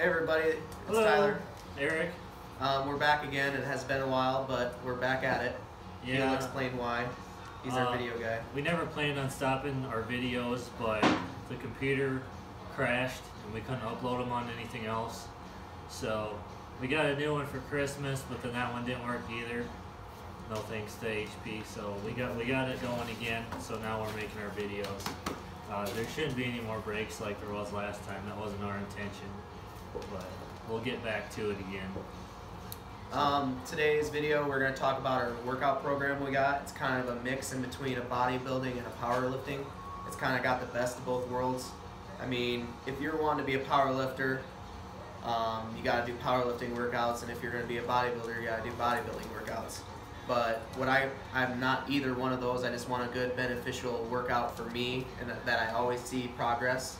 Hey everybody, it's Hello. Tyler. Eric. We're back again. It has been a while, but we're back at it. Yeah. He'll explain why. He's our video guy. We never planned on stopping our videos, but the computer crashed and we couldn't upload them on anything else. So we got a new one for Christmas, but then that one didn't work either. No thanks to HP. So we got it going again. So now we're making our videos. There shouldn't be any more breaks like there was last time. That wasn't our intention. But we'll get back to it again. Today's video, we're going to talk about our workout program we got. It's kind of a mix in between a bodybuilding and a powerlifting. It's kind of got the best of both worlds. I mean, if you're wanting to be a powerlifter, you got to do powerlifting workouts, and if you're going to be a bodybuilder, you got to do bodybuilding workouts. But I'm not either one of those. I just want a good beneficial workout for me, and that I always see progress.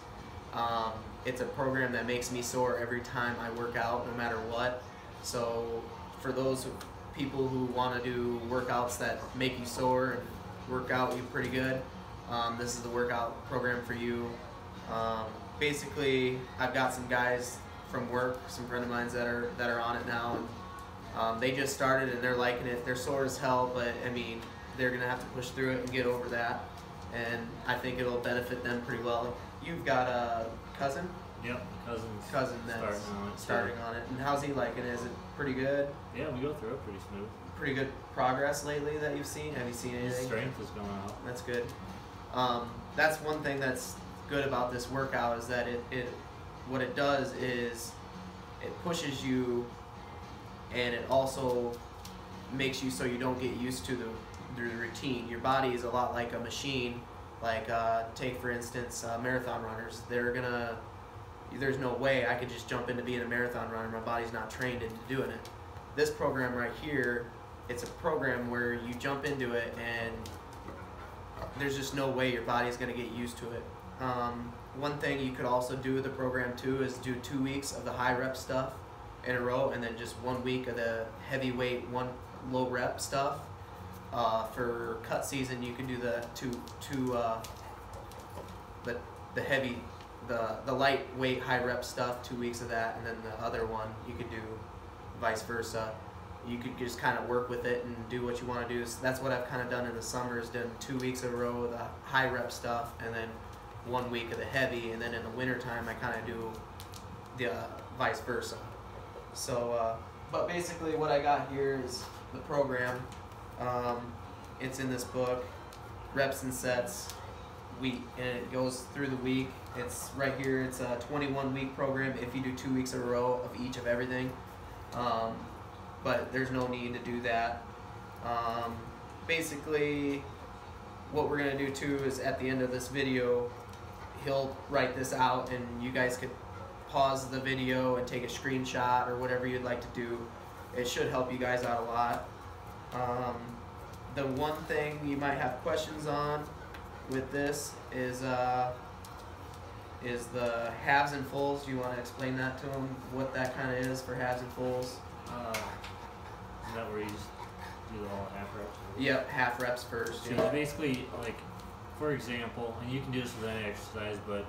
It's a program that makes me sore every time I work out, no matter what. So for those people who want to do workouts that make you sore and work out you pretty good, this is the workout program for you. Basically, I've got some guys from work, some friends of mine that are on it now, and they just started and they're liking it. They're sore as hell, but I mean, they're gonna have to push through it and get over that, and I think it'll benefit them pretty well. You've got a cousin? Yep, cousin that's starting on it. And how's he liking it? Is it pretty good? Yeah, we go through it pretty smooth. Pretty good progress lately that you've seen? Have you seen anything? His strength is going up. That's good. That's one thing that's good about this workout, is that what it does is it pushes you, and it also makes you so you don't get used to the routine. Your body is a lot like a machine. Like take for instance marathon runners. There's no way I could just jump into being a marathon runner. My body's not trained into doing it. This program right here, it's a program where you jump into it and there's just no way your body's going to get used to it. One thing you could also do with the program too is do 2 weeks of the high rep stuff in a row, and then just 1 week of the heavyweight, low rep stuff. For cut season, you can do the the lightweight high rep stuff, 2 weeks of that, and then the other one you could do vice versa. You could just kind of work with it and do what you want to do. So that's what I've kind of done in the summer, is done 2 weeks in a row of the high rep stuff, and then 1 week of the heavy, and then in the winter time I kind of do the vice versa. So but basically what I got here is the program. It's in this book, Reps and Sets, week, and it goes through the week. It's right here. It's a 21-week program if you do 2 weeks in a row of each of everything. But there's no need to do that. Basically, what we're gonna do too is at the end of this video, he'll write this out, and you guys could pause the video and take a screenshot or whatever you'd like to do. It should help you guys out a lot. The one thing you might have questions on with this is the halves and fulls. Do you want to explain that to them, what that kind of is for halves and fulls? Is that where you just do the whole half reps? Yep, half reps first. So it's basically, like, for example, and you can do this with any exercise, but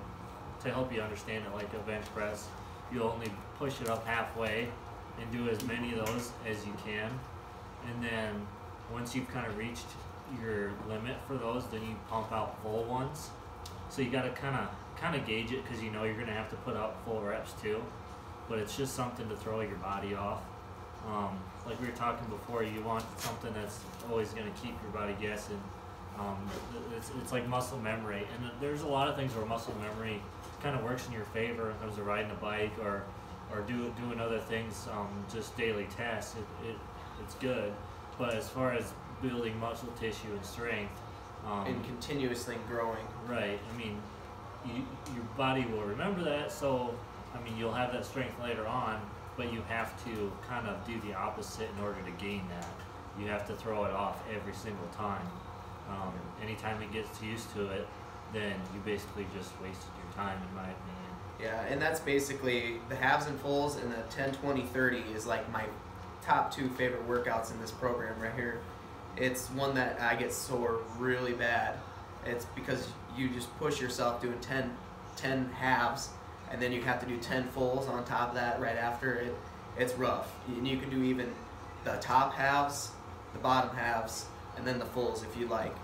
to help you understand it, like a bench press, you only push it up halfway and do as many of those as you can, and then once you've kind of reached your limit for those, then you pump out full ones. So you got to kind of gauge it, because you know you're going to have to put out full reps too, but it's just something to throw your body off. Like we were talking before, you want something that's always going to keep your body guessing. It's like muscle memory, and there's a lot of things where muscle memory kind of works in your favor in terms of riding a bike or doing other things, just daily tasks. It's good. But as far as building muscle tissue and strength, and continuously growing. Right. I mean, your body will remember that. So, I mean, you'll have that strength later on, but you have to kind of do the opposite in order to gain that. You have to throw it off every single time. Anytime it gets used to it, then you basically just wasted your time, in my opinion. Yeah, and that's basically the halves and fulls, and the 10, 20, 30 is like my top 2 favorite workouts in this program right here. It's one that I get sore really bad. It's because you just push yourself doing 10 halves, and then you have to do 10 fulls on top of that right after it. It's rough. And you can do even the top halves, the bottom halves, and then the fulls if you like.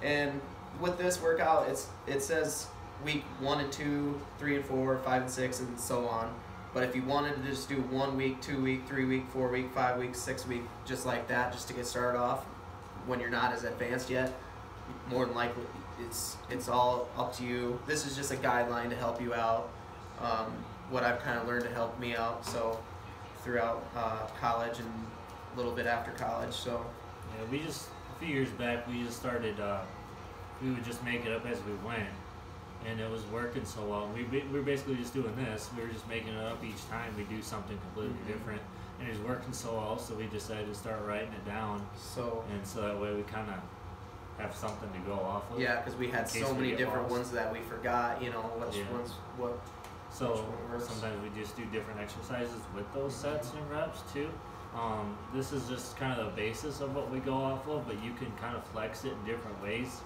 And with this workout, it says week 1 and 2, 3 and 4, 5 and 6, and so on. But if you wanted to just do 1 week, 2 week, 3 week, 4 week, 5 week, 6 week, just like that, just to get started off when you're not as advanced yet, more than likely it's all up to you. This is just a guideline to help you out. What I've kind of learned to help me out. So throughout college and a little bit after college. So yeah, we just a few years back we just started. We would just make it up as we went, and it was working so well. We were basically just doing this. We were just making it up each time we do something completely different, and it was working so well. So we decided to start writing it down. So that way we kind of have something to go off of. Yeah, because we had so many different ones that we forgot. You know, which ones what. So sometimes we just do different exercises with those sets and reps too. This is just kind of the basis of what we go off of, but you can kind of flex it in different ways.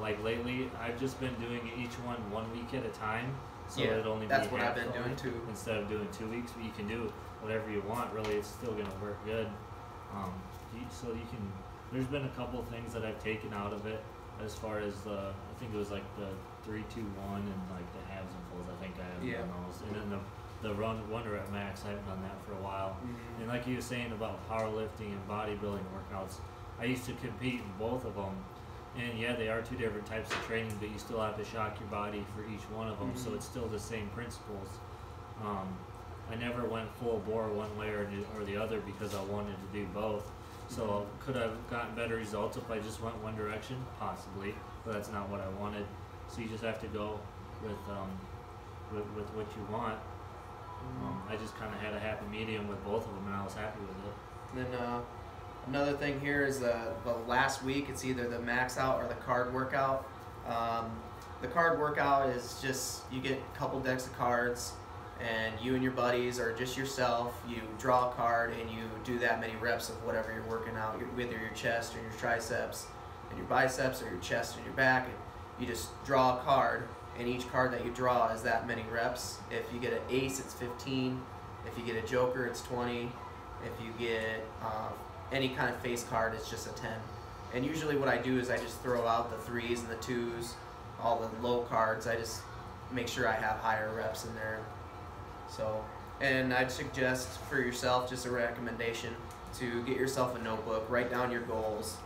Like lately, I've just been doing each one 1 week at a time, so it'd only that's be what half I've been doing too. Instead of doing 2 weeks, but you can do whatever you want. Really, it's still gonna work good. So you can. There's been a couple of things that I've taken out of it, as far as I think it was like the 3, 2, 1, and like the halves and fulls. I think I have done those, and then the run 1 rep max. I haven't done that for a while. And like you were saying about powerlifting and bodybuilding workouts, I used to compete in both of them. And yeah, they are 2 different types of training, but you still have to shock your body for each one of them. So it's still the same principles. I never went full bore one way or the other because I wanted to do both. So could I have gotten better results if I just went one direction? Possibly, but that's not what I wanted. So you just have to go with what you want. I just kind of had a happy medium with both of them, and I was happy with it. Then another thing here is the last week. It's either the max out or the card workout. The card workout is just you get a couple decks of cards, and you and your buddies or just yourself, you draw a card and you do that many reps of whatever you're working out, whether your chest or your triceps and your biceps or your chest and your back. And you just draw a card, and each card that you draw is that many reps. If you get an ace, it's 15. If you get a joker, it's 20. If you get any kind of face card, it's just a 10. And usually what I do is I just throw out the 3s and the 2s, all the low cards. I just make sure I have higher reps in there. So, and I'd suggest for yourself, just a recommendation, to get yourself a notebook, write down your goals.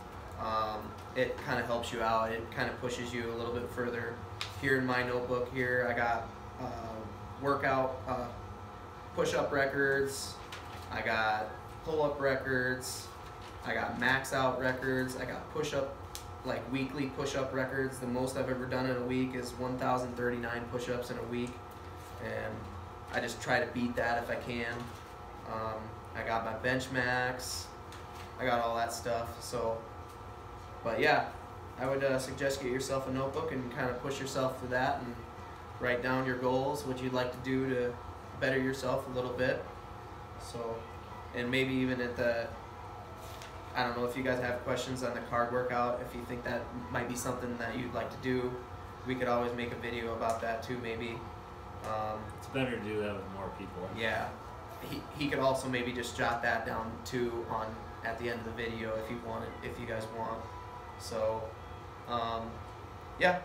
It kind of helps you out. It kind of pushes you a little bit further. Here in my notebook here, I got workout push-up records. I got pull-up records. I got max out records. I got push-up, like weekly push-up records. The most I've ever done in a week is 1,039 push-ups in a week, and I just try to beat that if I can. I got my bench max. I got all that stuff. So, but yeah, I would suggest get yourself a notebook and kind of push yourself through that and write down your goals, what you'd like to do to better yourself a little bit. So, and maybe even at the, I don't know if you guys have questions on the card workout, if you think that might be something that you'd like to do, we could always make a video about that too, maybe. It's better to do that with more people. Yeah, he could also maybe just jot that down too on at the end of the video if you want it, if you guys want. So, yeah.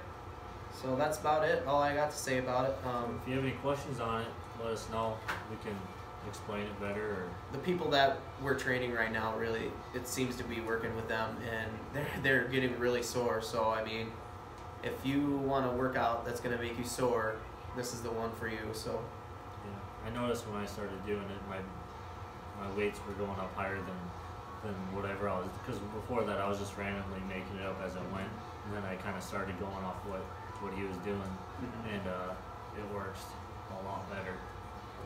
So that's about it. All I got to say about it. If you have any questions on it, let us know. We can explain it better. Or the people that we're training right now, really, it seems to be working with them, and they're getting really sore. So I mean, if you want to work out that's gonna make you sore, this is the one for you. So yeah, I noticed when I started doing it, my weights were going up higher than whatever I was, because before that I was just randomly making it up as I went, and then I kind of started going off what he was doing, and it works a lot better.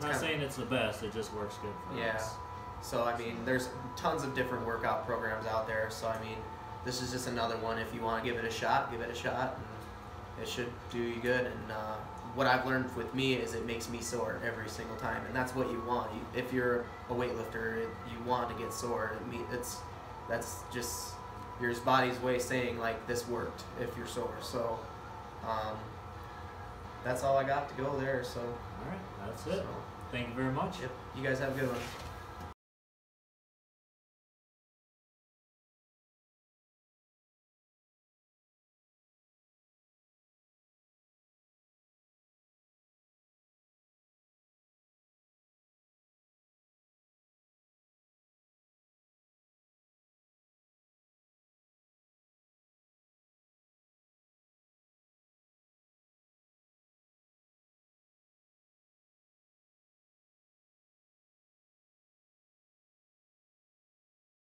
I'm not saying it's the best, it just works good for us. So I mean, there's tons of different workout programs out there, so I mean, this is just another one. If you want to give it a shot, give it a shot, and it should do you good. And what I've learned with me is it makes me sore every single time, and that's what you want. If you're a weightlifter, you want to get sore. That's just your body's way saying like this worked if you're sore. So that's all I got to go there. So, All right, that's it. so Thank you very much. yep. You guys have a good one.